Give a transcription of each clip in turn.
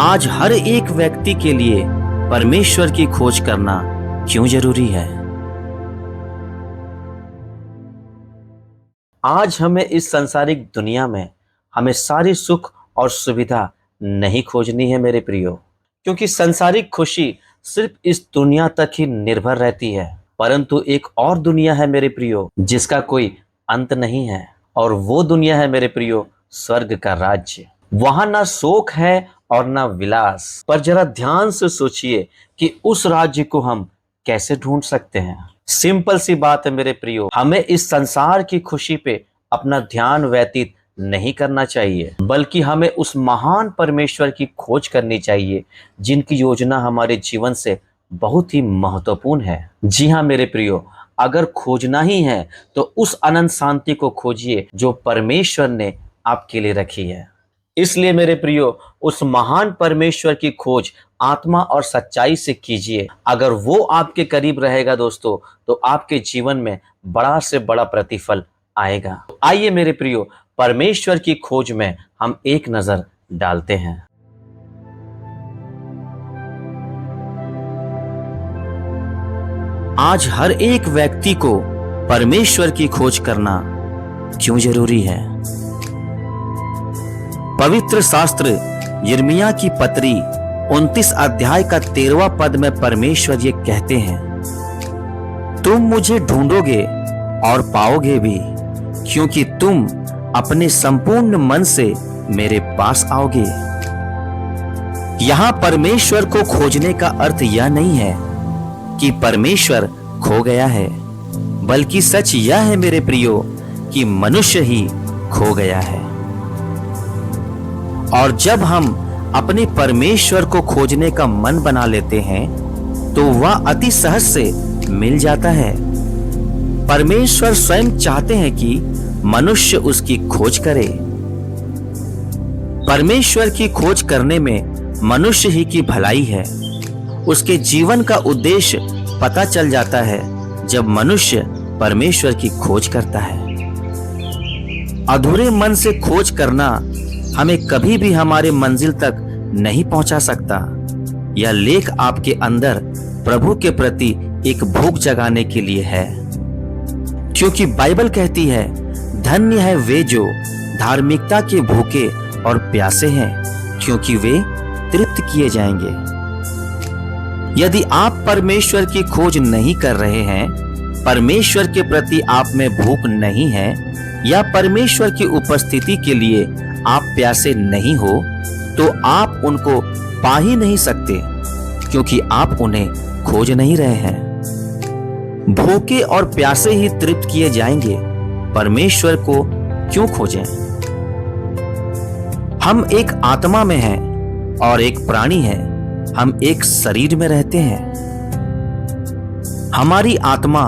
आज हर एक व्यक्ति के लिए परमेश्वर की खोज करना क्यों जरूरी है? आज हमें इस सांसारिक दुनिया में हमें सारी सुख और सुविधा नहीं खोजनी है मेरे प्रियो, क्योंकि सांसारिक खुशी सिर्फ इस दुनिया तक ही निर्भर रहती है। परंतु एक और दुनिया है मेरे प्रियो जिसका कोई अंत नहीं है, और वो दुनिया है मेरे प्रियो स्वर्ग का राज्य। वहां ना शोक है और ना विलास। पर जरा ध्यान से सोचिए कि उस राज्य को हम कैसे ढूंढ सकते हैं। सिंपल सी बात है मेरे प्रियो, हमें इस संसार की खुशी पे अपना ध्यान व्यतीत नहीं करना चाहिए, बल्कि हमें उस महान परमेश्वर की खोज करनी चाहिए जिनकी योजना हमारे जीवन से बहुत ही महत्वपूर्ण है। जी हाँ मेरे प्रियो, अगर खोजना ही है तो उस अनंत शांति को खोजिए जो परमेश्वर ने आपके लिए रखी है। इसलिए मेरे प्रियो, उस महान परमेश्वर की खोज आत्मा और सच्चाई से कीजिए। अगर वो आपके करीब रहेगा दोस्तों, तो आपके जीवन में बड़ा से बड़ा प्रतिफल आएगा। आइए मेरे प्रियो, परमेश्वर की खोज में हम एक नजर डालते हैं। आज हर एक व्यक्ति को परमेश्वर की खोज करना क्यों जरूरी है? पवित्र शास्त्र यिर्मयाह की पत्री 29 अध्याय का 13वां पद में परमेश्वर ये कहते हैं, तुम मुझे ढूंढोगे और पाओगे भी, क्योंकि तुम अपने संपूर्ण मन से मेरे पास आओगे। यहां परमेश्वर को खोजने का अर्थ यह नहीं है कि परमेश्वर खो गया है, बल्कि सच यह है मेरे प्रियो कि मनुष्य ही खो गया है। और जब हम अपने परमेश्वर को खोजने का मन बना लेते हैं तो वह अति सहज से मिल जाता है। परमेश्वर स्वयं चाहते हैं कि मनुष्य उसकी खोज करे। परमेश्वर की खोज करने में मनुष्य ही की भलाई है। उसके जीवन का उद्देश्य पता चल जाता है जब मनुष्य परमेश्वर की खोज करता है। अधूरे मन से खोज करना हमें कभी भी हमारे मंजिल तक नहीं पहुंचा सकता। यह लेख आपके अंदर प्रभु के प्रति एक भूख जगाने के लिए है, क्योंकि बाइबल कहती है, धन्य है वे जो धार्मिकता के भूखे और प्यासे हैं, क्योंकि वे तृप्त किए जाएंगे। यदि आप परमेश्वर की खोज नहीं कर रहे हैं, परमेश्वर के प्रति आप में भूख नहीं है, या परमेश्वर की उपस्थिति के लिए आप प्यासे नहीं हो, तो आप उनको पा ही नहीं सकते, क्योंकि आप उन्हें खोज नहीं रहे हैं। भूखे और प्यासे ही तृप्त किए जाएंगे, परमेश्वर को क्यों खोजें? हम एक आत्मा में हैं और एक प्राणी है। हम एक शरीर में रहते हैं। हमारी आत्मा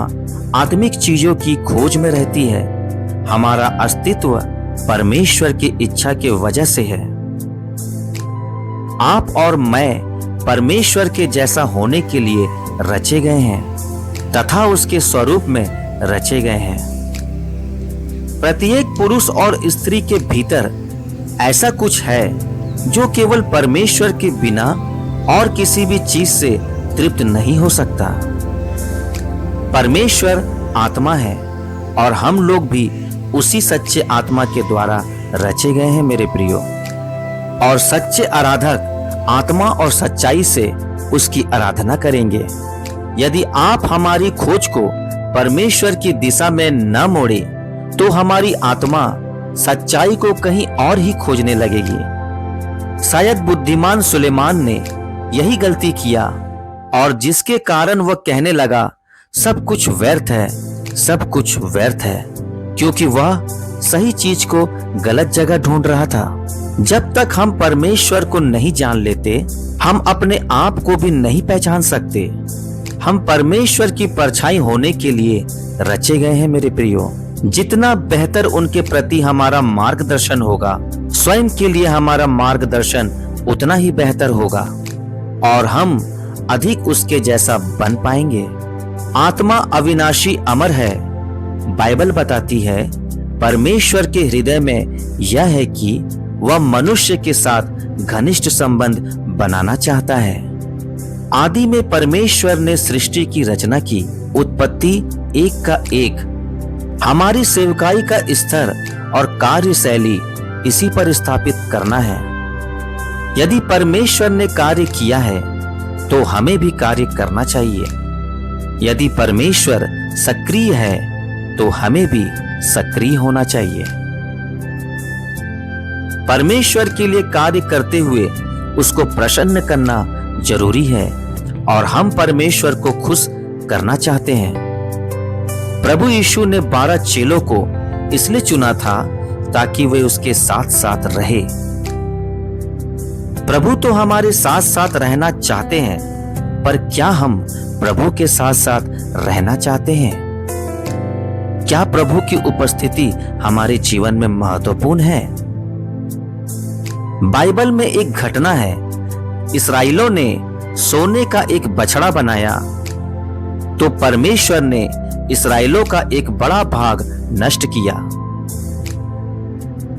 आत्मिक चीजों की खोज में रहती है। हमारा अस्तित्व परमेश्वर की इच्छा की वजह से है। आप और मैं परमेश्वर के जैसा होने के लिए रचे गए हैं तथा उसके स्वरूप में रचे गए हैं। प्रत्येक पुरुष और स्त्री के भीतर ऐसा कुछ है जो केवल परमेश्वर के बिना और किसी भी चीज से तृप्त नहीं हो सकता। परमेश्वर आत्मा है और हम लोग भी उसी सच्चे आत्मा के द्वारा रचे गए हैं मेरे प्रियो। और सच्चे आराधक आत्मा और सच्चाई से उसकी आराधना करेंगे। यदि आप हमारी खोज को परमेश्वर की दिशा में न मोड़े, तो हमारी आत्मा सच्चाई को कहीं और ही खोजने लगेगी। शायद बुद्धिमान सुलेमान ने यही गलती किया, और जिसके कारण वह कहने लगा, सब कुछ व्यर्थ है, सब कुछ व्यर्थ है, क्योंकि वह सही चीज को गलत जगह ढूंढ रहा था। जब तक हम परमेश्वर को नहीं जान लेते, हम अपने आप को भी नहीं पहचान सकते। हम परमेश्वर की परछाई होने के लिए रचे गए हैं मेरे प्रियो। जितना बेहतर उनके प्रति हमारा मार्गदर्शन होगा, स्वयं के लिए हमारा मार्गदर्शन उतना ही बेहतर होगा, और हम अधिक उसके जैसा बन पाएंगे। आत्मा अविनाशी अमर है। बाइबल बताती है, परमेश्वर के हृदय में यह है कि वह मनुष्य के साथ घनिष्ठ संबंध बनाना चाहता है। आदि में परमेश्वर ने सृष्टि की रचना की। उत्पत्ति एक का एक। हमारी सेवकाई का स्तर और कार्यशैली इसी पर स्थापित करना है। यदि परमेश्वर ने कार्य किया है तो हमें भी कार्य करना चाहिए। यदि परमेश्वर सक्रिय है तो हमें भी सक्रिय होना चाहिए। परमेश्वर के लिए कार्य करते हुए उसको प्रसन्न करना जरूरी है और हम परमेश्वर को खुश करना चाहते हैं। प्रभु यीशु ने 12 चेलों को इसलिए चुना था ताकि वे उसके साथ साथ रहे। प्रभु तो हमारे साथ साथ रहना चाहते हैं, पर क्या हम प्रभु के साथ साथ रहना चाहते हैं? क्या प्रभु की उपस्थिति हमारे जीवन में महत्वपूर्ण है? बाइबल में एक घटना है। इस्राएलियों ने सोने का एक बछड़ा बनाया तो परमेश्वर ने इस्राएलियों का एक बड़ा भाग नष्ट किया।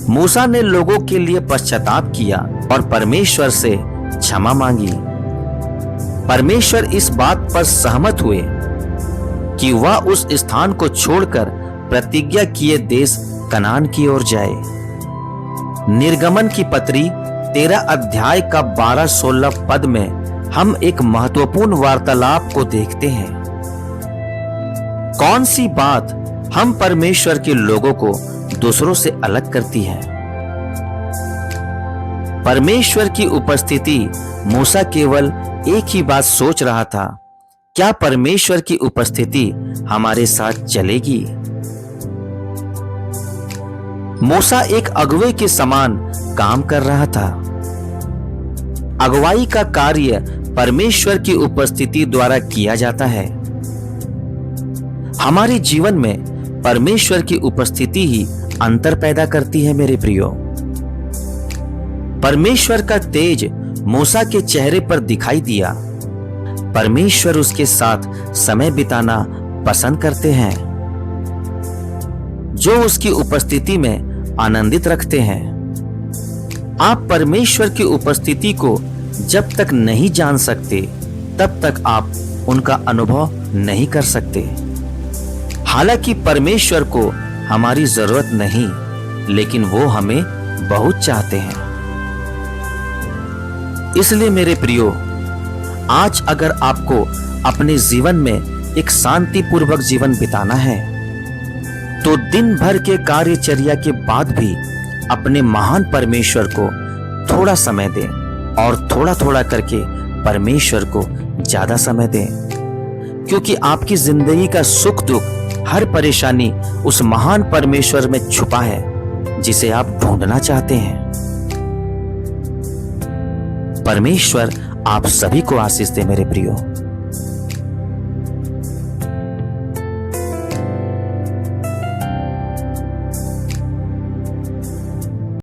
मूसा ने लोगों के लिए पश्चाताप किया और परमेश्वर से क्षमा मांगी। परमेश्वर इस बात पर सहमत हुए कि वह उस स्थान को छोड़कर प्रतिज्ञा किए देश कनान की ओर जाए। निर्गमन की पत्री 13 अध्याय का 12-16 पद में हम एक महत्वपूर्ण वार्तालाप को देखते हैं। कौन सी बात हम परमेश्वर के लोगों को दूसरों से अलग करती है? परमेश्वर की उपस्थिति। मूसा केवल एक ही बात सोच रहा था, क्या परमेश्वर की उपस्थिति हमारे साथ चलेगी? मूसा एक अगुवे के समान काम कर रहा था। अगुवाई का कार्य परमेश्वर की उपस्थिति द्वारा किया जाता है। हमारे जीवन में परमेश्वर की उपस्थिति ही अंतर पैदा करती है मेरे प्रियो। परमेश्वर का तेज मूसा के चेहरे पर दिखाई दिया। परमेश्वर उसके साथ समय बिताना पसंद करते हैं, जो उसकी उपस्थिति में आनंदित रखते हैं। आप परमेश्वर की उपस्थिति को जब तक नहीं जान सकते तब तक आप उनका अनुभव नहीं कर सकते। हालांकि परमेश्वर को हमारी जरूरत नहीं, लेकिन वो हमें बहुत चाहते हैं। इसलिए मेरे प्रियो, आज अगर आपको अपने जीवन में एक शांतिपूर्वक जीवन बिताना है तो दिन भर के कार्यचर्या के बाद भी अपने महान परमेश्वर को थोड़ा समय दें और थोड़ा थोड़ा करके परमेश्वर को ज्यादा समय दें, क्योंकि आपकी जिंदगी का सुख दुख, हर परेशानी उस महान परमेश्वर में छुपा है जिसे आप ढूंढना चाहते हैं। परमेश्वर आप सभी को आशीष दे मेरे प्रियो।